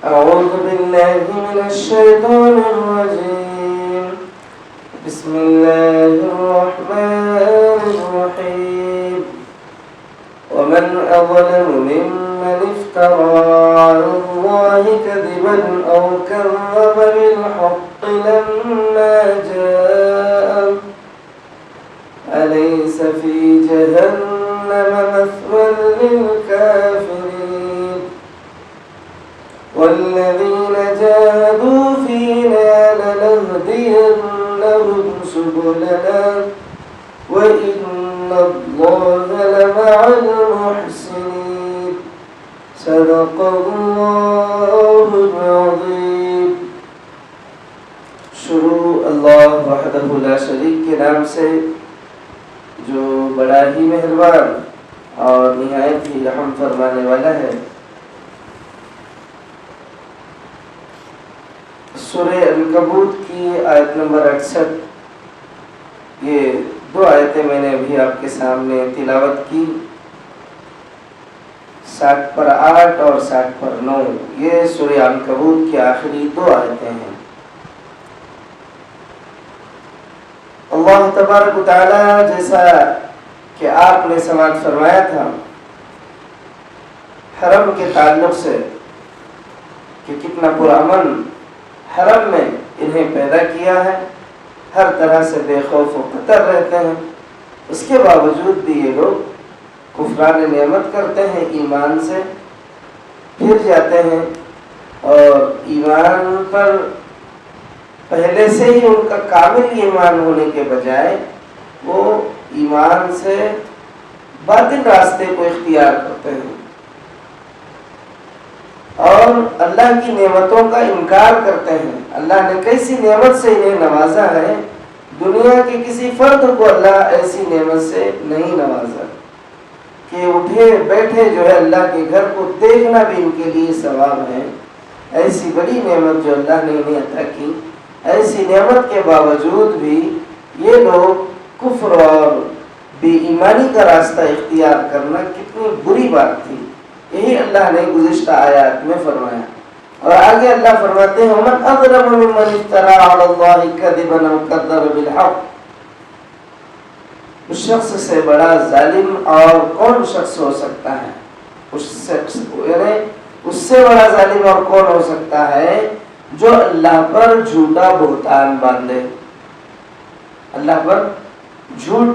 أعوذ بالله من الشيطان الرجيم. بسم الله الرحمن الرحيم. ومن أظلم ممن افترى على الله كذبا أو كذب بالحق لما جاءه أليس في جهنم مثوى للكافرين والذين جاهدوا فينا لنهدينهم سبلنا وإن الله لمع المحسنين. صدق الله العظيم. شروع اللہ وحدہ لا شریک کے نام سے جو بڑا ہی مہربان اور نہایت ہی رحم فرمانے والا ہے. سورہ عنکبوت کی آیت نمبر 68، یہ دو آیتیں میں نے ابھی آپ کے سامنے تلاوت کی. 60 پر 8 اور 60 پر 9 یہ سورہ عنکبوت کی آخری دو آیتیں ہیں. اللہ تبارک و تعالی جیسا کہ آپ نے سماعت فرمایا تھا حرم کے تعلق سے کہ کتنا پرامن حرم میں انہیں پیدا کیا ہے، ہر طرح سے بے خوف و خطر رہتے ہیں، اس کے باوجود بھی یہ لوگ کفران نعمت کرتے ہیں، ایمان سے پھر جاتے ہیں اور ایمان پر پہلے سے ہی ان کا کامل ایمان ہونے کے بجائے وہ ایمان سے باطل راستے کو اختیار کرتے ہیں اور اللہ کی نعمتوں کا انکار کرتے ہیں. اللہ نے کیسی نعمت سے انہیں نوازا ہے، دنیا کے کسی فرد کو اللہ ایسی نعمت سے نہیں نوازا کہ اٹھے بیٹھے جو ہے اللہ کے گھر کو دیکھنا بھی ان کے لیے ثواب ہے. ایسی بڑی نعمت جو اللہ نے انہیں عطا کی، ایسی نعمت کے باوجود بھی یہ لوگ کفر اور بے ایمانی کا راستہ اختیار کرنا کتنی بری بات تھی. یہی اللہ نے گزشتہ آیات میں فرمایا. اور آگے اللہ فرماتے ہیں وَمَنْ أَظْلَمُ مِمَّنِ افْتَرَىٰ عَلَى اللَّهِ كَذِبًا أَوْ كَذَّبَ بِالْحَقِّ. اس شخص سے بڑا ظالم اور کون شخص ہو سکتا ہے؟ اس سے بڑا ظالم اور کون ہو سکتا ہے جو اللہ پر جھوٹا بہتان باندھے، اللہ پر جھوٹ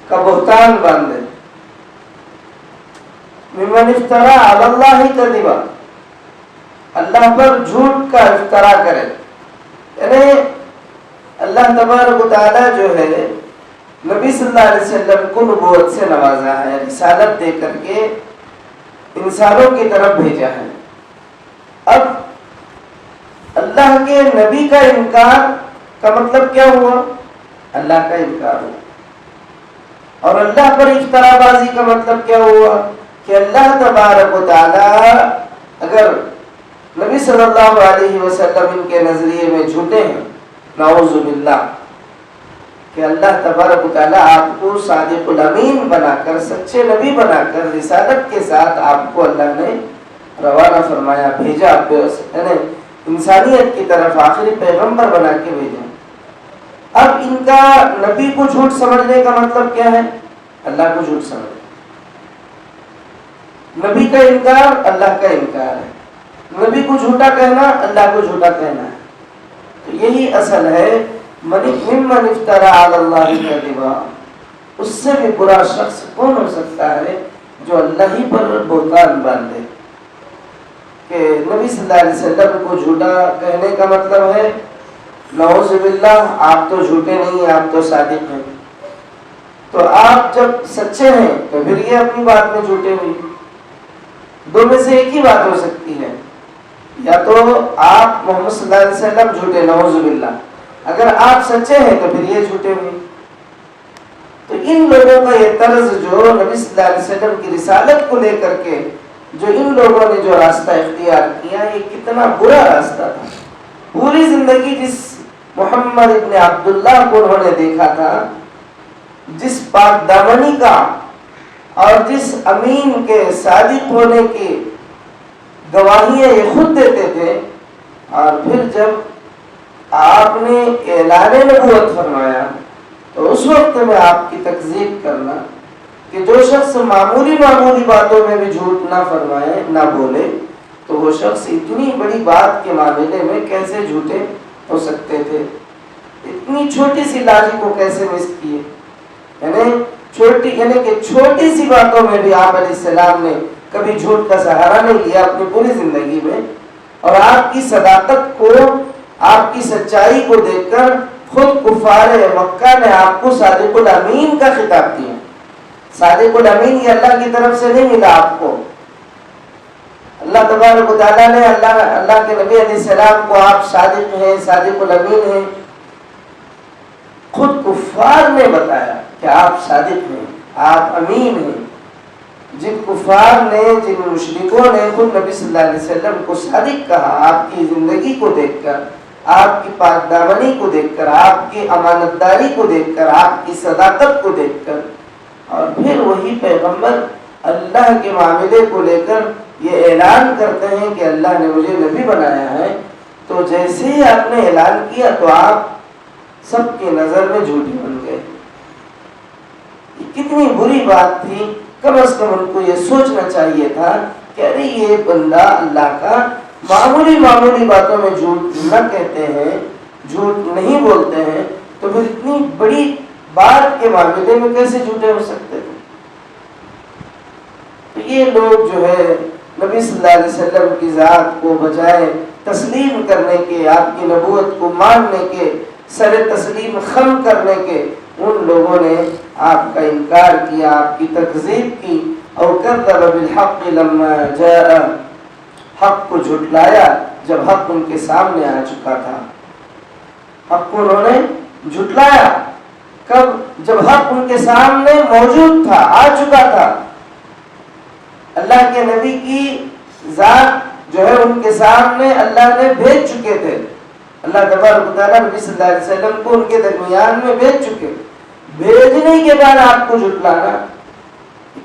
کا بہتان باندھے. ممن افترا علی اللہ کذبا، اللہ پر جھوٹ کا افترا کرے. یعنی اللہ تبارک و تعالی جو ہے نبی صلی اللہ علیہ وسلم کو نبوت سے نوازا ہے، رسالت دے کر کے انسانوں کی طرف بھیجا ہے. اب اللہ کے نبی کا انکار کا مطلب کیا ہوا؟ اللہ کا انکار ہوا. اور اللہ پر افترا بازی کا مطلب کیا ہوا؟ کہ اللہ تبارک و تعالی اگر نبی صلی اللہ علیہ وسلم ان کے نظریے میں جھوٹے ہیں، نعوذ باللہ، کہ اللہ تبارک و تعالی آپ کو صادق الامین بنا کر، سچے نبی بنا کر، رسالت کے ساتھ آپ کو اللہ نے روانہ فرمایا، بھیجا، یعنی انسانیت کی طرف آخری پیغمبر بنا کے بھیجا. اب ان کا نبی کو جھوٹ سمجھنے کا مطلب کیا ہے؟ اللہ کو جھوٹ سمجھنا. نبی کا انکار اللہ کا انکار ہے، نبی کو جھوٹا کہنا اللہ کو جھوٹا کہنا ہے. تو یہی اصل ہے ممن افترا علی اللہ کذبا. اس سے بھی برا شخص کون ہو سکتا ہے جو اللہ ہی پر بہتان باندھے. کہ نبی صلی اللہ علیہ وسلم کو جھوٹا کہنے کا مطلب ہے نعوذ باللہ آپ تو جھوٹے نہیں، آپ تو صادق ہیں. تو آپ جب سچے ہیں تو پھر یہ اپنی بات میں جھوٹے ہوئی. دو میں سے ایک ہی بات ہو سکتی ہے، یا تو آپ محمد صلی اللہ علیہ وسلم جھوٹے، نعوذ باللہ، اگر آپ سچے ہیں تو پھر یہ جھوٹے ہوئے. تو ان لوگوں کا یہ طرز جو نبی صلی اللہ علیہ وسلم کی رسالت کو لے کر کے جو ان لوگوں نے جو راستہ اختیار کیا، یہ کتنا برا راستہ تھا. پوری زندگی جس محمد ابن عبداللہ کو انہوں نے دیکھا تھا، جس پاک دامنی کا اور جس امین کے صادق ہونے کی گواہیاں یہ خود دیتے تھے، اور پھر جب آپ نے اعلان نبوت فرمایا تو اس وقت میں آپ کی تکذیب کرنا کہ جو شخص معمولی باتوں میں بھی جھوٹ نہ فرمائے، نہ بولے، تو وہ شخص اتنی بڑی بات کے معاملے میں کیسے جھوٹے ہو سکتے تھے؟ اتنی چھوٹی سی لاجک کو کیسے مس کیے؟ یعنی کہ چھوٹی سی باتوں میں بھی آپ علیہ السلام نے کبھی جھوٹ کا سہارا نہیں لیا اپنی پوری زندگی میں، اور آپ کی صداقت کو، آپ کی سچائی کو دیکھ کر خود کفار مکہ نے آپ کو صادق الامین کا خطاب دیا۔ صادق الامین یہ اللہ کی طرف سے نہیں ملا آپ کو، اللہ تبارک و تعالیٰ نے اللہ کے نبی علیہ السلام کو آپ صادق ہیں، صادق الامین ہیں، خود کفار نے بتایا کہ آپ صادق ہیں، آپ امین ہیں۔ جن کفار نے، جن مشرکوں نے خود نبی صلی اللہ علیہ وسلم کو صادق کہا، آپ کی زندگی کو دیکھ کر، آپ کی پاک دامنی کو دیکھ کر، آپ کی امانت داری کو دیکھ کر، آپ کی صداقت کو دیکھ کر، اور پھر وہی پیغمبر اللہ کے معاملے کو لے کر یہ اعلان کرتے ہیں کہ اللہ نے مجھے نبی بنایا ہے، تو جیسے ہی آپ نے اعلان کیا تو آپ سب کی نظر میں جھوٹے بن گئے۔ کتنی بری بات تھی، کم از کم ان کو یہ سوچنا چاہیے تھا کہ ارے یہ بندہ اللہ کا معمولی باتوں میں جھوٹ نہ کہتے ہیں، جھوٹ نہیں بولتے ہیں، تو پھر اتنی بڑی بات کے معاملے میں کیسے جھوٹے ہو سکتے تھے؟ تو یہ لوگ جو ہے نبی صلی اللہ علیہ وسلم کی ذات کو بجائے تسلیم کرنے کے، آپ کی نبوت کو ماننے کے، سر تسلیم خم کرنے کے، ان لوگوں نے آپ کا انکار کیا، آپ کی تکذیب کی، اور کذب بالحق لما جاء، حق کو جھٹلایا جب حق ان کے سامنے آ چکا تھا۔ حق کو انہوں نے جھٹلایا کب؟ جب حق ان کے سامنے موجود تھا، آ چکا تھا۔ اللہ کے نبی کی ذات جو ہے ان کے سامنے اللہ نے بھیج چکے تھے، اللہ تبارک و تعالیٰ نبی صلی اللہ علیہ وسلم کو ان کے درمیان میں بھیج چکے، بھیجنے کے بعد آپ کو جھٹلانا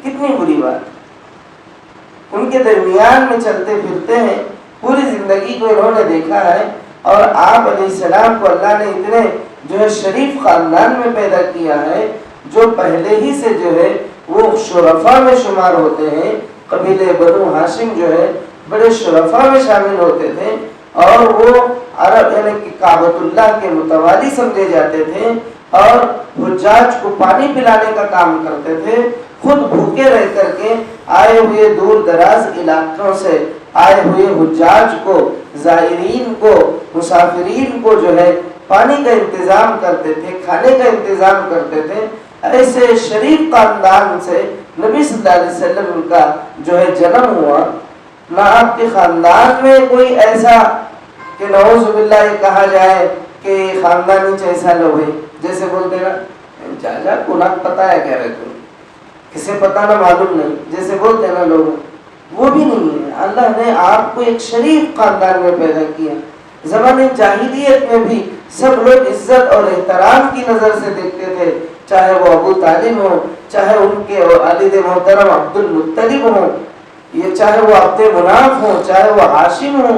کتنی بری بات۔ ان کے درمیان میں چلتے پھرتے ہیں، پوری زندگی کو انہوں نے دیکھا ہے، اور آپ علیہ السلام کو اللہ نے اتنے جو ہے شریف خاندان میں پیدا کیا ہے، جو پہلے ہی سے جو ہے وہ شرفاء میں شمار ہوتے ہیں۔ قبیلہ بنو ہاشم جو ہے بڑے شرفاء میں شامل ہوتے تھے، اور وہ عرب یعنی کہ کعبۃ اللہ کے متوالی سمجھے جاتے تھے، اور حجاج کو پانی پلانے کا کام کرتے تھے، خود بھوکے رہ کر کے آئے ہوئے دور دراز علاقوں سے آئے ہوئے حجاج کو، زائرین کو، مسافرین کو جو ہے پانی کا انتظام کرتے تھے، کھانے کا انتظام کرتے تھے۔ ایسے شریف خاندان سے نبی صلی اللہ علیہ وسلم کا جو ہے جنم ہوا۔ نہ آپ کے خاندان میں کوئی ایسا کہ نعوذ باللہ یہ کہا جائے کہ خاندانی ایسا لوگ ہے، جیسے بولتے نا چاچا کو نہ پتا ہے، کہہ رہے تھے کسے پتا نہ معلوم نہیں، جیسے بولتے نا لوگ، وہ بھی نہیں ہے۔ اللہ نے آپ کو ایک شریف خاندان میں پیدا کیا۔ زمانے جاہلیت میں بھی سب لوگ عزت اور احترام کی نظر سے دیکھتے تھے، چاہے وہ ابو طالب ہو، چاہے ان کے والد محترم عبد المطلب ہو، یہ چاہے وہ عبد مناف ہو، چاہے وہ ہاشم ہو،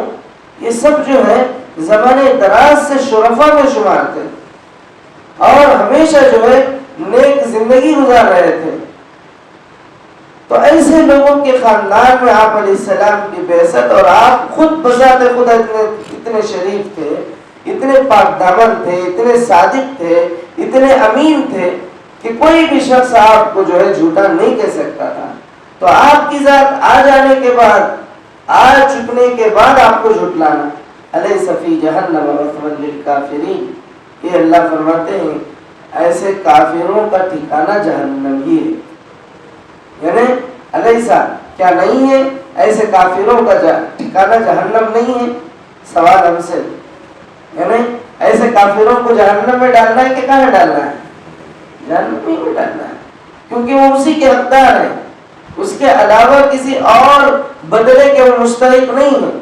یہ سب جو ہے زمانے دراز سے شرفاء میں شمار تھے، اور ہمیشہ جو ہے نیک زندگی گزار رہے تھے۔ تو ایسے لوگوں کے خاندان میں آپ علیہ السلام کی بعثت، اور آپ خود بذات خود اتنے شریف تھے، اتنے پاک دامن تھے، اتنے صادق تھے، اتنے امین تھے کہ کوئی بھی شخص آپ کو جو ہے جھوٹا نہیں کہہ سکتا تھا۔ تو آپ کی ذات آ جانے کے بعد، آ چکنے کے بعد آپ کو جھٹلانا، الیس فی جہنم مثوی للکافرین، یہ اللہ فرماتے ہیں ایسے کافروں کا ٹھکانہ جہنم ہی ہے۔ یعنی الیسا کیا نہیں ہے، ایسے کافروں کا ٹھکانہ جہنم نہیں ہے؟ سوال ہم سے، یعنی ایسے کافروں کو جہنم میں ڈالنا ہے کہ کہاں ڈالنا ہے؟ جہنم میں ڈالنا ہے، کیونکہ وہ اسی کے حقدار ہیں، اس کے علاوہ کسی اور بدلے کے وہ مستحق نہیں ہیں،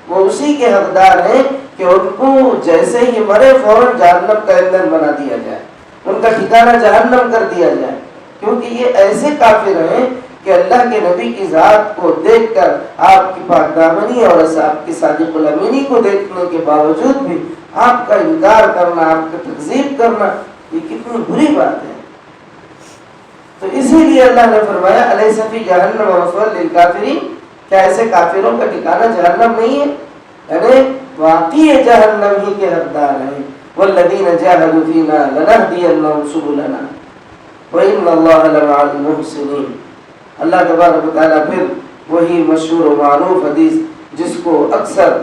وہ اسی کے حقدار ہیں کہ ان کو جیسے ہی مرے فوراً جہنم کا ایندھن بنا دیا جائے، ان کا ٹھکانہ جہنم کر دیا جائے، کیونکہ یہ ایسے کافر ہیں کہ اللہ کے نبی کی ذات کو دیکھ کر آپ کی پاک دامنی اور آپ کی صادق الامینی کو دیکھنے کے باوجود بھی آپ کا انکار کرنا، آپ کا تکذیب کرنا، یہ کتنی بری بات ہے۔ تو اسی لیے اللہ نے فرمایا الیس فی جہنم مثوی للکافرین، کیا ایسے کافروں کا ٹھکانہ جہنم نہیں ہے؟ یعنی واقعی جہنم ہی کے حقدار ہیں۔ والذین جاہدوا فینا لنہدینہم سبلنا وان اللہ لمع المحسنین۔ اللہ تبارک و تعالیٰ پھر وہی مشہور و معروف حدیث جس کو اکثر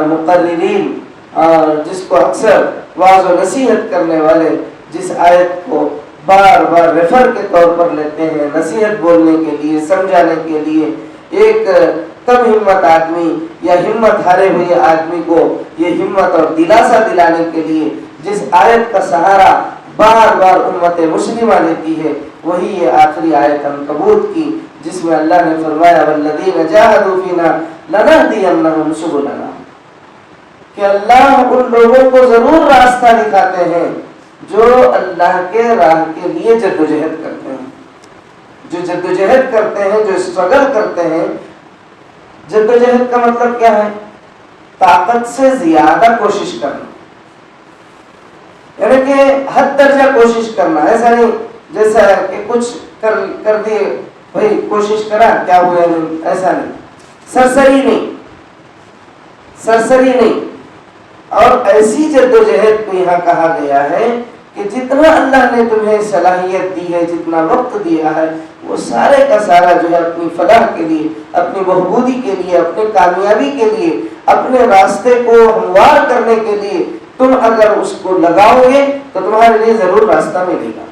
مقررین اور جس کو اکثر واعظ و نصیحت کرنے والے جس آیت کو بار بار ریفر کے طور پر لیتے ہیں نصیحت بولنے کے لیے، سمجھانے کے لیے، ایک کم ہمت آدمی یا ہمت ہارے ہوئے آدمی کو یہ ہمت اور دلاسا دلانے کے لیے جس آیت کا سہارا بار بار امت مسلمہ لیتی ہے، وہی یہ آخری آیت عنکبوت کی، جس میں اللہ نے فرمایا والذین جاہدوا فینا لنہدینہم سبلنا، کہ اللہ ان لوگوں کو ضرور راستہ دکھاتے ہیں جو اللہ کے راہ کے لیے جدوجہد کرتے ہیں، جو جدوجہد کرتے ہیں، جو اسٹرگل کرتے ہیں۔ جدوجہد کا مطلب کیا ہے؟ طاقت سے زیادہ کوشش کرنا، یعنی کہ حد درجہ کوشش کرنا، ایسا نہیں جیسا کہ کچھ کر دیے بھائی کوشش کرا کیا ہوا نہیں، ایسا نہیں، سرسری نہیں، سرسری نہیں۔ اور ایسی جدوجہد کو یہاں کہا گیا ہے کہ جتنا اللہ نے تمہیں صلاحیت دی ہے، جتنا وقت دیا ہے، وہ سارے کا سارا جو ہے اپنی فلاح کے لیے، اپنی بہبودی کے لیے، اپنے کامیابی کے لیے، اپنے راستے کو ہموار کرنے کے لیے تم اگر اس کو لگاؤ گے تو تمہارے لیے ضرور راستہ ملے گا۔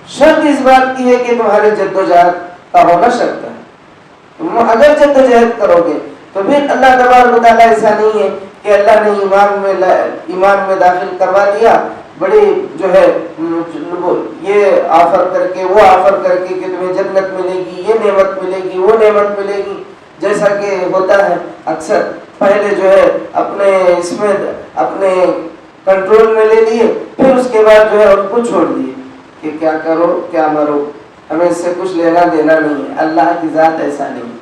شرط اس بات کی ہے کہ تمہارے جدوجہد کا ہونا شرط ہے۔ تم اگر جدوجہد کرو گے تو پھر اللہ تبارک و تعالیٰ ایسا نہیں ہے کہ اللہ نے ایمان میں داخل کروا دیا، بڑی جو ہے یہ آفر کر کے وہ آفر کر کے کہ تمہیں جنت ملے گی، یہ نعمت ملے گی، وہ نعمت ملے گی، جیسا کہ ہوتا ہے اکثر۔ پہلے جو ہے اپنے اس میں اپنے کنٹرول میں لے لیے، پھر اس کے بعد جو ہے ان کو چھوڑ دیے کہ کیا کرو کیا مرو، ہمیں اس سے کچھ لینا دینا نہیں ہے۔ اللہ کی ذات ایسا نہیں ہے۔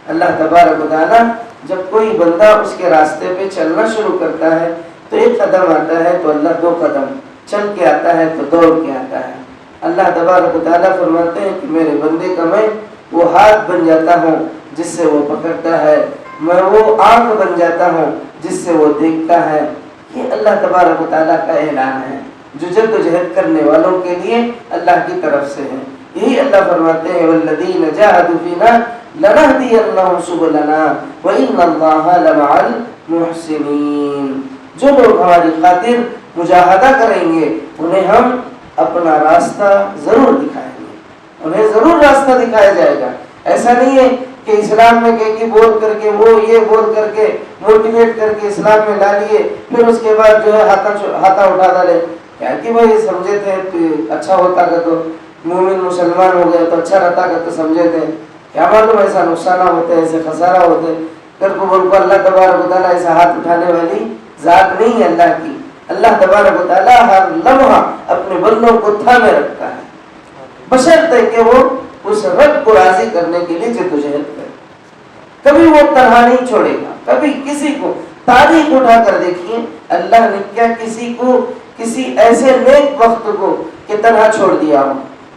اللہ تبارک و تعالیٰ جب کوئی بندہ اس کے راستے پہ چلنا شروع کرتا ہے تو ایک قدم آتا ہے تو اللہ دو قدم چل کے آتا ہے تو دوڑ کے آتا ہے۔ اللہ تبارک و تعالیٰ فرماتے ہیں کہ میرے بندے کا میں وہ ہاتھ بن جاتا ہوں جس سے وہ پکڑتا ہے، میں وہ آنکھ بن جاتا ہوں جس سے وہ دیکھتا ہے۔ یہ اللہ تبارک و تعالیٰ کا اعلان ہے جو جدوجہد کرنے والوں کے لیے اللہ کی طرف سے ہے۔ یہی اللہ فرماتے ہیں والذین جاہدوا فینا لنہدینہم سبلنا وان اللہ لمع المحسنین۔ جو لوگ ہماری خاطر مجاہدہ کریں گے انہیں ہم اپنا راستہ ضرور دکھائیں گے، انہیں ضرور راستہ دکھایا جائے گا۔ ایسا نہیں ہے کہ اسلام میں کہ بول کر کے وہ یہ بول کر کے موٹیویٹ کر کے اسلام میں لا لیے، پھر اس کے بعد جو ہے ہاتھا اٹھا ڈالے کیا کہ بھائی سمجھے تھے تو اچھا ہوتا کہ تو مومن مسلمان ہو گئے تو اچھا رہتا کہ تو سمجھے تھے، کیا معلوم ایسا نقصانہ ہوتے، ایسے خسارہ ہوتے۔ کر کو بول کو اللہ تبارک و تعالیٰ ایسا ہاتھ اٹھانے والی ذات نہیں ہے اللہ کی۔ اللہ تبارک و تعالیٰ ہر لمحہ اپنے بندوں کو تھامے رکھتا ہے، بشرطے کہ وہ اس رب کو راضی کرنے کے لیے جدوجہد کرے۔ کبھی وہ تنہا نہیں چھوڑے گا، کبھی کسی کو تاریخ اٹھا کر دیکھیے اللہ نے کیا کسی کو کسی ایسے نیک وقت کو کہ تنہا چھوڑ دیا ہو،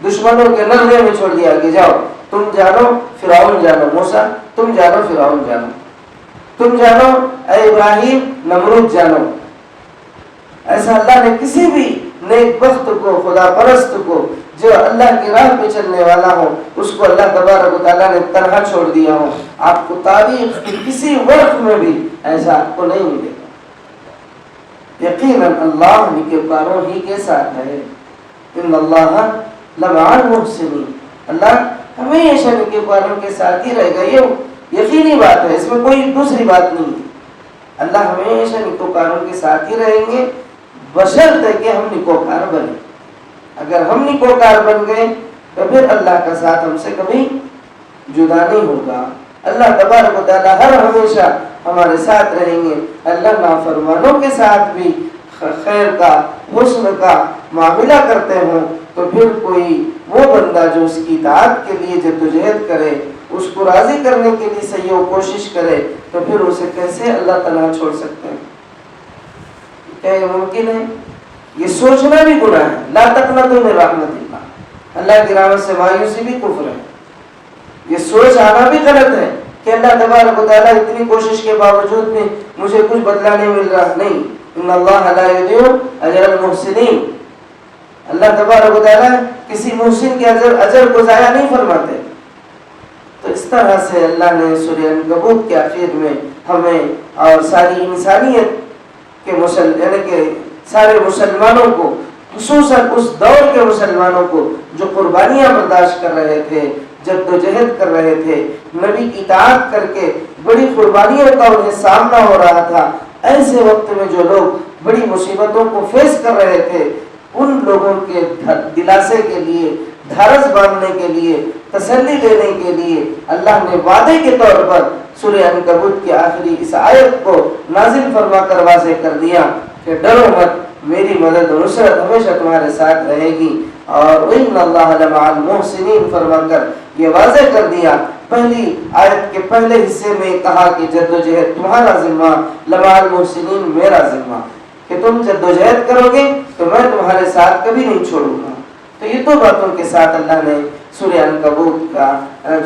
دشمنوں کے نرغے میں چھوڑ دیا کہ جاؤ تم جانو فرعون جانو، موسیٰ تم جانو فرعون جانو، تم جانو اے ابراہیم نمرود جانو۔ ایسا اللہ نے کسی بھی نیک بخت کو، خدا پرست کو جو اللہ کی راہ پہ چلنے والا ہو، اس کو اللہ تبارک و تعالیٰ نے تنہا چھوڑ دیا ہو۔ آپ کو تاریخ کی کسی وقت میں بھی ایسا آپ کو نہیں ملے گا۔ یقیناً اللہ نیکوکاروں ہی کے ساتھ ہے۔ ان اللہ لمع المحسنین، اللہ ہمیشہ نیکوکاروں کے ساتھ ہی رہے گا، یہ یقینی بات ہے، اس میں کوئی دوسری بات نہیں ہے۔ اللہ ہمیشہ نیکوکاروں کے ساتھ ہی رہیں گے بشرطے کہ ہم نیکوکار بنیں۔ اگر ہم نیکوکار بن گئے تو پھر اللہ کا ساتھ ہم سے کبھی جدا نہیں ہوگا۔ اللہ تبارک و تعالیٰ ہر ہمیشہ ہمارے ساتھ رہیں گے۔ اللہ نافرمانوں کے ساتھ بھی خیر کا، حسن کا معاملہ کرتے ہوں تو پھر کوئی وہ بندہ جو اس کی اطاعت کے لیے جدوجہد کرے، اس کو راضی کرنے کے لیے سعی و کوشش کرے، تو پھر اسے کیسے اللہ تعالیٰ چھوڑ سکتے ہیں؟ کیا یہ ممکن ہے؟ یہ سوچنا بھی گناہ ہے۔ لا تقنطوا من رحمت اللہ، اللہ کی رحمت سے مایوسی بھی کفر ہے۔ یہ سوچ آنا بھی غلط ہے کہ اللہ تبارک و تعالیٰ اتنی کوشش کے باوجود بھی مجھے کچھ بدلہ نہیں مل رہا۔ نہیں، ان اللہ لا یضیع اجر المحسنین، اللہ تبارک و تعالیٰ کسی محسن کے اجر کو ضائع نہیں فرماتے۔ تو اس طرح سے اللہ نے سورہ عنکبوت کے آخر میں ہمیں اور ساری انسانیت کے یعنی کہ سارے مسلمانوں کو، خصوصاً اس دور کے مسلمانوں کو جو قربانیاں برداشت کر رہے تھے، جدوجہد کر رہے تھے، نبی کی اطاعت کر کے بڑی قربانیوں کا انہیں سامنا ہو رہا تھا، ایسے وقت میں جو لوگ بڑی مصیبتوں کو فیس کر رہے تھے، ان لوگوں کے دلاسے کے لیے، دھارس باندھنے کے لیے، تسلی دینے کے لیے اللہ نے وعدے کے طور پر سورہ عنکبوت کی آخری اس آیت کو نازل فرما کر واضح کر دیا کہ ڈرو مت، میری مدد و نصرت ہمیشہ تمہارے ساتھ رہے گی، اور وَإِنَّ اللَّهَ لَمَعَ الْمُحْسِنِينَ فرما کر یہ واضح کر دیا۔ پہلی آیت کے پہلے حصے میں کہا کہ جدوجہد تمہارا ذمہ، لَمَعَ الْمُحْسِنِينَ میرا ذمہ، کہ تم جدوجہد کرو گے تو میں تمہارے ساتھ کبھی نہیں چھوڑوں گا۔ تو یہ دو باتوں کے ساتھ اللہ نے سورہ عنکبوت کا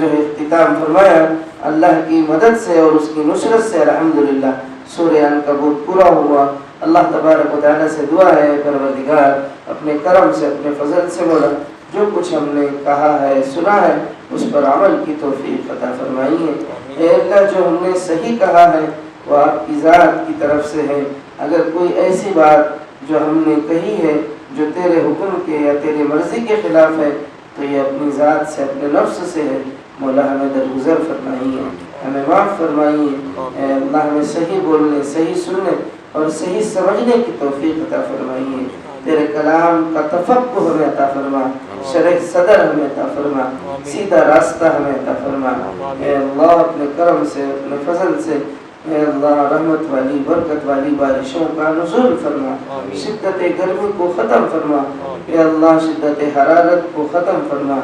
جو ہے اختتام فرمایا۔ اللہ کی مدد سے اور اس کی نصرت سے الحمدللہ سورہ عنکبوت پورا ہوا۔ اللہ تبارک و تعالیٰ سے دعا ہے پروردگار اپنے کرم سے، اپنے فضل سے مولا جو کچھ ہم نے کہا ہے، سنا ہے، اس پر عمل کی توفیق عطا فرمائیے۔ اے اللہ، جو ہم نے صحیح کہا ہے وہ آپ کی ذات کی طرف سے ہے۔ اگر کوئی ایسی بات جو ہم نے کہی ہے جو تیرے حکم کے یا تیری مرضی کے خلاف ہے تو یہ اپنی ذات سے، اپنے نفس سے ہے، مولا ہمیں درگزر فرمائیے، ہمیں معاف فرمائیے۔ اے اللہ، ہمیں صحیح بولنے، صحیح سننے اور صحیح سمجھنے کی توفیق عطا فرمائیے۔ تیرے کلام کا تفقہ ہمیں عطا فرما، شرح صدر ہمیں عطا فرما، سیدھا راستہ ہمیں عطا فرما۔ اے اللہ، اپنے کرم سے، اپنے فضل سے اے اللہ رحمت والی، برکت والی بارشوں کا نزول فرما، شدت گرمی کو ختم فرما، اے اللہ شدت حرارت کو ختم فرما،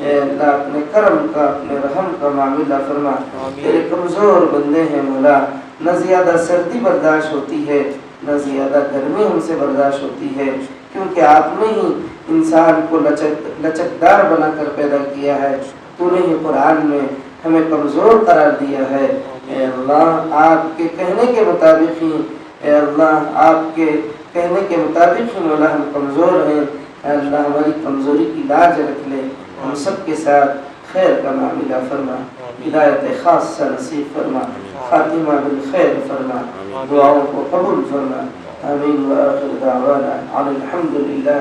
اے اللہ اپنے کرم کا، اپنے رحم کا معاملہ فرما۔ تیرے کمزور بندے ہیں مولا، نہ زیادہ سردی برداشت ہوتی ہے، نہ زیادہ گرمی ہم سے برداشت ہوتی ہے، کیونکہ آپ نے ہی انسان کو لچکدار بنا کر پیدا کیا ہے۔ تو نے ہی قرآن میں ہمیں کمزور قرار دیا ہے۔ اے اللہ، آپ کے کہنے کے مطابق ہی، اے اللہ آپ کے کہنے کے مطابق ہی مولا ہم کمزور ہیں۔ اے اللہ، ہماری کمزوری کی لاج رکھ لے، ہم سب کے ساتھ خیر کا معاملہ فرما، ہدایت خاصہ نصیب فرما، خاتمہ بالخیر فرما، دعاؤں کو قبول فرما۔ آمین وآخر دعوانا الحمد للہ۔